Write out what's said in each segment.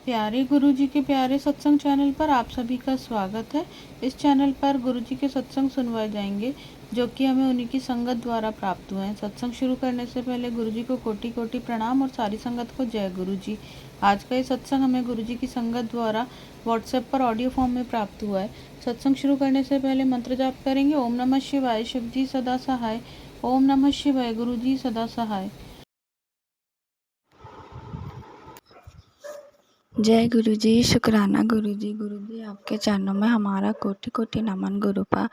प्यारे गुरुजी के प्यारे सत्संग चैनल पर आप सभी का स्वागत है। इस चैनल पर गुरुजी के सत्संग सुनवाए जाएंगे जो कि हमें उन्हीं की संगत द्वारा प्राप्त हुए हैं। सत्संग शुरू करने से पहले गुरुजी को कोटि कोटि प्रणाम और सारी संगत को जय गुरुजी। आज का ये सत्संग हमें गुरुजी की संगत द्वारा व्हाट्सएप पर ऑडियो फॉर्म में प्राप्त हुआ है। सत्संग शुरू करने से पहले मंत्र जाप करेंगे। ओम नमः शिवाय, शिव जी सदा सहाय। ओम नमः शिवाय, गुरुजी सदा सहाय। जय गुरुजी। शुक्राना गुरुजी। गुरुजी आपके चरणों में हमारा कोटि कोटि नमन। गुरुपा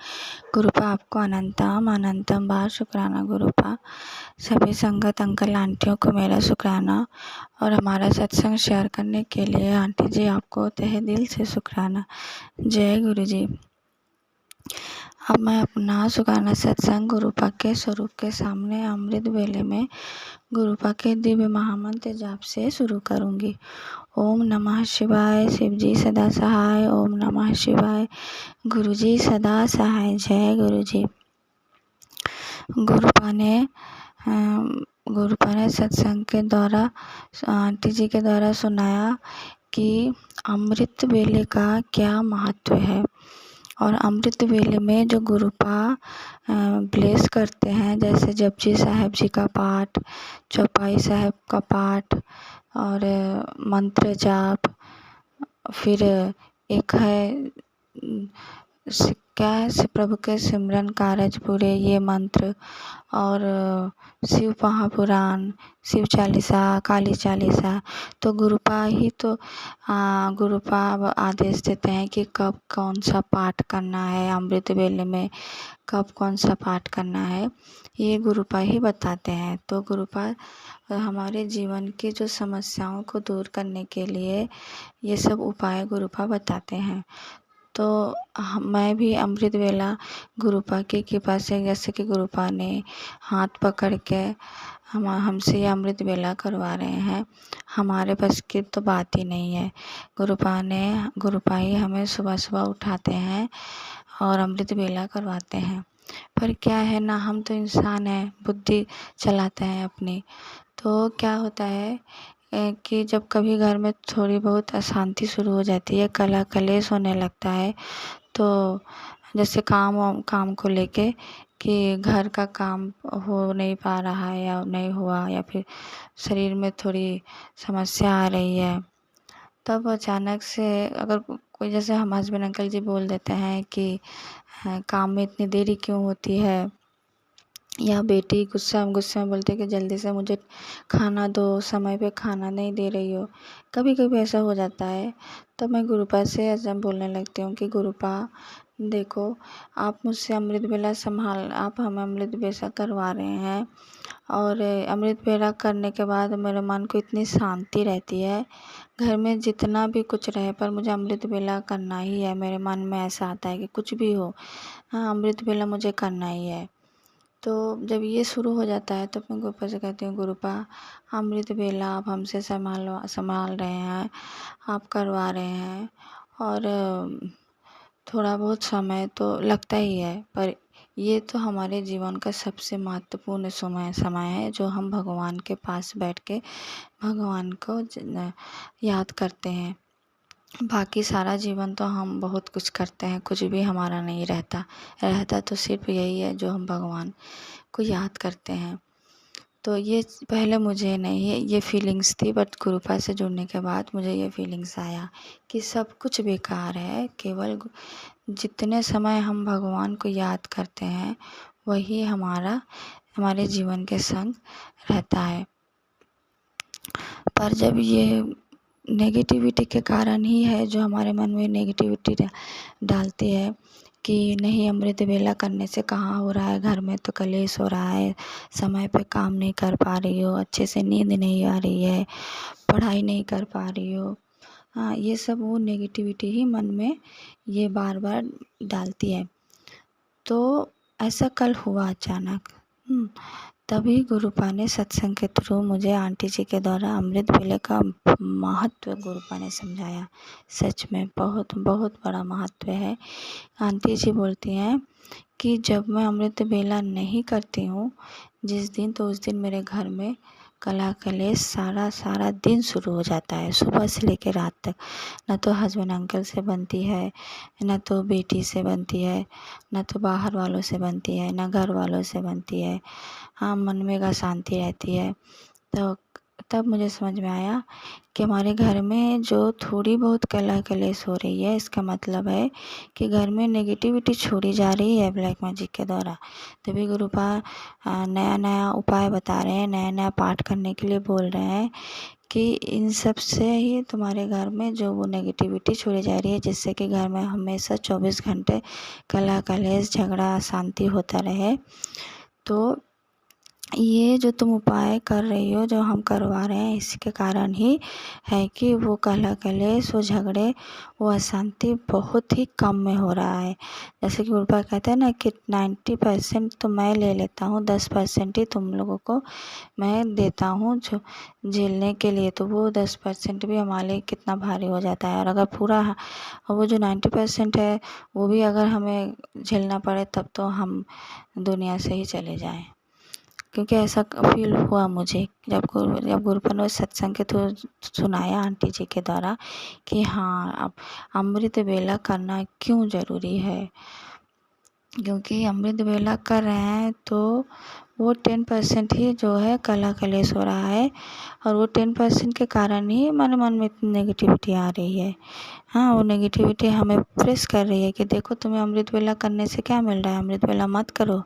आपको अनंतम अनंतम बार शुक्राना गुरुपा। सभी संगत अंकल आंटियों को मेरा शुक्राना और हमारा सत्संग शेयर करने के लिए आंटी जी आपको तहे दिल से शुक्राना। जय गुरुजी। अब मैं अपना शुक्राना सत्संग गुरुपा के स्वरूप के सामने अमृत वेले में गुरुपा के दिव्य महामंत्र जाप से शुरू करूंगी। ओम नमः शिवाय, शिव जी सदा सहाय। ओम नमः शिवाय, गुरुजी सदा सहाय। जय गुरुजी। गुरुपा ने सत्संग के द्वारा आंटी जी के द्वारा सुनाया कि अमृत वेले का क्या महत्व है और अमृत वेले में जो गुरुपा ब्लेस करते हैं, जैसे जपजी साहब जी का पाठ, चौपाई साहब का पाठ और मंत्र जाप, फिर एक है क्या है प्रभु के सिमरन कारज पूरे, ये मंत्र, और शिव महापुराण, शिव चालीसा, काली चालीसा। तो गुरुपा आदेश देते हैं कि कब कौन सा पाठ करना है, अमृत वेले में कब कौन सा पाठ करना है, ये गुरुपा ही बताते हैं। तो गुरुपा हमारे जीवन की जो समस्याओं को दूर करने के लिए ये सब उपाय गुरुपा बताते हैं। तो मैं भी अमृत वेला गुरुपा की कृपा से, जैसे कि गुरुपा ने हाथ पकड़ के हमसे ये अमृत वेला करवा रहे हैं, हमारे बस की तो बात ही नहीं है। गुरुपा ही हमें सुबह सुबह उठाते हैं और अमृत वेला करवाते हैं। पर क्या है ना, हम तो इंसान हैं, बुद्धि चलाते हैं अपनी। तो क्या होता है कि जब कभी घर में थोड़ी बहुत अशांति शुरू हो जाती है, कलह कलेश होने लगता है, तो जैसे काम को लेके कि घर का काम हो नहीं पा रहा है या नहीं हुआ, या फिर शरीर में थोड़ी समस्या आ रही है, तब अचानक से अगर कोई, जैसे हम हस्बैंड अंकल जी बोल देते हैं कि काम में इतनी देरी क्यों होती है, या बेटी गुस्से में बोलते कि जल्दी से मुझे खाना दो, समय पे खाना नहीं दे रही हो, कभी कभी ऐसा हो जाता है। तो मैं गुरुपा से ऐसा बोलने लगती हूँ कि गुरुपा देखो, आप मुझसे अमृत वेला आप हमें अमृत वेला करवा रहे हैं, और अमृत वेला करने के बाद मेरे मन को इतनी शांति रहती है, घर में जितना भी कुछ रहे पर मुझे अमृत वेला करना ही है। मेरे मन में ऐसा आता है कि कुछ भी हो, हाँ अमृत वेला मुझे करना ही है। तो जब ये शुरू हो जाता है तो मैं गुरुपा से कहती हूँ, गुरुपा अमृत वेला आप हमसे संभाल रहे हैं, आप करवा रहे हैं, और थोड़ा बहुत समय तो लगता ही है, पर ये तो हमारे जीवन का सबसे महत्वपूर्ण समय है, जो हम भगवान के पास बैठ के भगवान को याद करते हैं। बाकी सारा जीवन तो हम बहुत कुछ करते हैं, कुछ भी हमारा नहीं रहता तो सिर्फ यही है जो हम भगवान को याद करते हैं। तो ये पहले मुझे नहीं ये फीलिंग्स थी, बट गुरुपा से जुड़ने के बाद मुझे ये फीलिंग्स आया कि सब कुछ बेकार है, केवल जितने समय हम भगवान को याद करते हैं वही हमारे जीवन के संग रहता है। पर जब ये नेगेटिविटी के कारण ही है जो हमारे मन में नेगेटिविटी डालती है कि नहीं, अमृत वेला करने से कहाँ हो रहा है, घर में तो कलेश हो रहा है, समय पे काम नहीं कर पा रही हो, अच्छे से नींद नहीं आ रही है, पढ़ाई नहीं कर पा रही हो। हाँ, ये सब वो नेगेटिविटी ही मन में ये बार बार डालती है। तो ऐसा कल हुआ अचानक। तभी गुरुपा ने सत्संग के थ्रू मुझे आंटी जी के द्वारा अमृत वेले का महत्व गुरुपा ने समझाया। सच में बहुत बहुत बड़ा महत्व है। आंटी जी बोलती हैं कि जब मैं अमृत वेला नहीं करती हूँ जिस दिन, तो उस दिन मेरे घर में कला कलेश सारा दिन शुरू हो जाता है, सुबह से लेकर रात तक। न तो हस्बैंड अंकल से बनती है, न तो बेटी से बनती है, न तो बाहर वालों से बनती है, न घर वालों से बनती है। हाँ, मन में एक अशांति रहती है। तो तब मुझे समझ में आया कि हमारे घर में जो थोड़ी बहुत कला कलेश हो रही है, इसका मतलब है कि घर में नेगेटिविटी छोड़ी जा रही है ब्लैक मैजिक के द्वारा। तभी गुरुपा नया नया उपाय बता रहे हैं, नया नया पाठ करने के लिए बोल रहे हैं कि इन सब से ही तुम्हारे घर में जो वो नेगेटिविटी छोड़ी जा रही है, जिससे कि घर में हमेशा 24 घंटे कला कलेश झगड़ा अशांति होता रहे। तो ये जो तुम उपाय कर रही हो, जो हम करवा रहे हैं, इसके कारण ही है कि वो कलह कलेश, वो झगड़े, वो अशांति बहुत ही कम में हो रहा है। जैसे कि गुरुपा कहते हैं ना कि 90% तो मैं ले लेता हूँ, 10% ही तुम लोगों को मैं देता हूँ जो झेलने के लिए। तो वो 10% भी हमारे लिए कितना भारी हो जाता है। और अगर पूरा वो जो 90% है वो भी अगर हमें झेलना पड़े, तब तो हम दुनिया से ही चले जाएं। क्योंकि ऐसा फील हुआ मुझे जब गुरुपा ने सत्संग के थ्रू सुनाया आंटी जी के द्वारा कि हाँ, अब अमृत वेला करना क्यों ज़रूरी है। क्योंकि अमृत वेला कर रहे हैं तो वो 10% ही जो है कला कलेश हो रहा है, और वो 10% के कारण ही हमारे मन में इतनी नेगेटिविटी आ रही है। हाँ, वो नेगेटिविटी हमें प्रेस कर रही है कि देखो तुम्हें अमृत वेला करने से क्या मिल रहा है, अमृत वेला मत करो।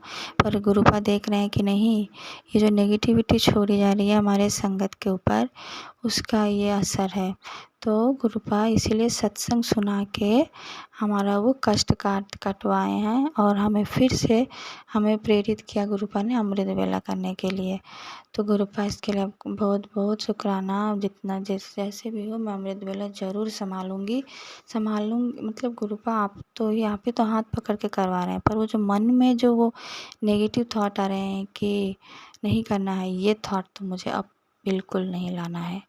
पर गुरुपा देख रहे हैं कि नहीं, ये जो नेगेटिविटी छोड़ी जा रही है हमारे संगत के ऊपर, उसका ये असर है। तो गुरुपा इसीलिए सत्संग सुना के हमारा वो कष्ट कटवाए हैं, और हमें फिर से हमें प्रेरित किया गुरुपा ने अमृत वेला करने के लिए। तो गुरुपा इसके लिए आपको बहुत बहुत शुक्राना। जितना जैसे भी हो, मैं अमृत वेला ज़रूर संभालूंगी। मतलब गुरुपा आप ही तो हाथ पकड़ के करवा रहे हैं, पर वो जो मन में जो वो नेगेटिव थॉट आ रहे हैं कि नहीं करना है, ये थॉट तो मुझे अब बिल्कुल नहीं लाना है।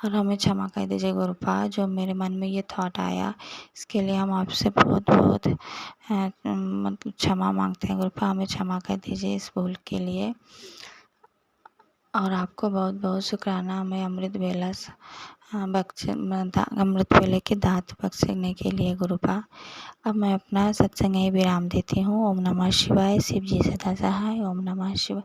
और हमें क्षमा कर दीजिए गुरुपा, जो मेरे मन में ये थॉट आया, इसके लिए हम आपसे बहुत बहुत मतलब क्षमा मांगते हैं गुरुपा। हमें क्षमा कर दीजिए इस भूल के लिए। और आपको बहुत बहुत शुक्राना हमें अमृत वेला अमृत वेले की दात बख्शने के लिए गुरुपा। अब मैं अपना सत्संग यही विराम देती हूँ। ओम नमः शिवाय। शिव जी सदा सहाय। ओम नमः शिवाय।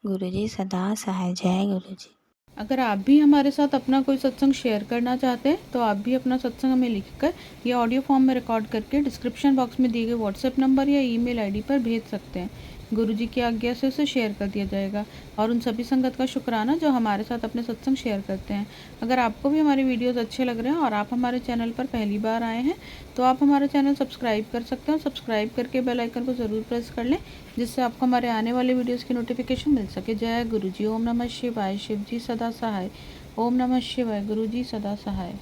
गुरु जी सदा सहाय। जय गुरु जी। अगर आप भी हमारे साथ अपना कोई सत्संग शेयर करना चाहते हैं तो आप भी अपना सत्संग हमें लिखकर या ऑडियो फॉर्म में रिकॉर्ड करके डिस्क्रिप्शन बॉक्स में दिए गए व्हाट्सएप नंबर या ईमेल आईडी पर भेज सकते हैं। गुरुजी की आज्ञा से उसे शेयर कर दिया जाएगा। और उन सभी संगत का शुक्राना जो हमारे साथ अपने सत्संग शेयर करते हैं। अगर आपको भी हमारे वीडियोस अच्छे लग रहे हैं और आप हमारे चैनल पर पहली बार आए हैं तो आप हमारा चैनल सब्सक्राइब कर सकते हैं, और सब्सक्राइब करके बेल आइकन को ज़रूर प्रेस कर लें, जिससे आपको हमारे आने वाले वीडियोस की नोटिफिकेशन मिल सके। जय गुरु जी। ओम नमः शिवाय। शिव जी सदा सहाय। ओम नमः शिवाय। गुरु जी सदा सहाय।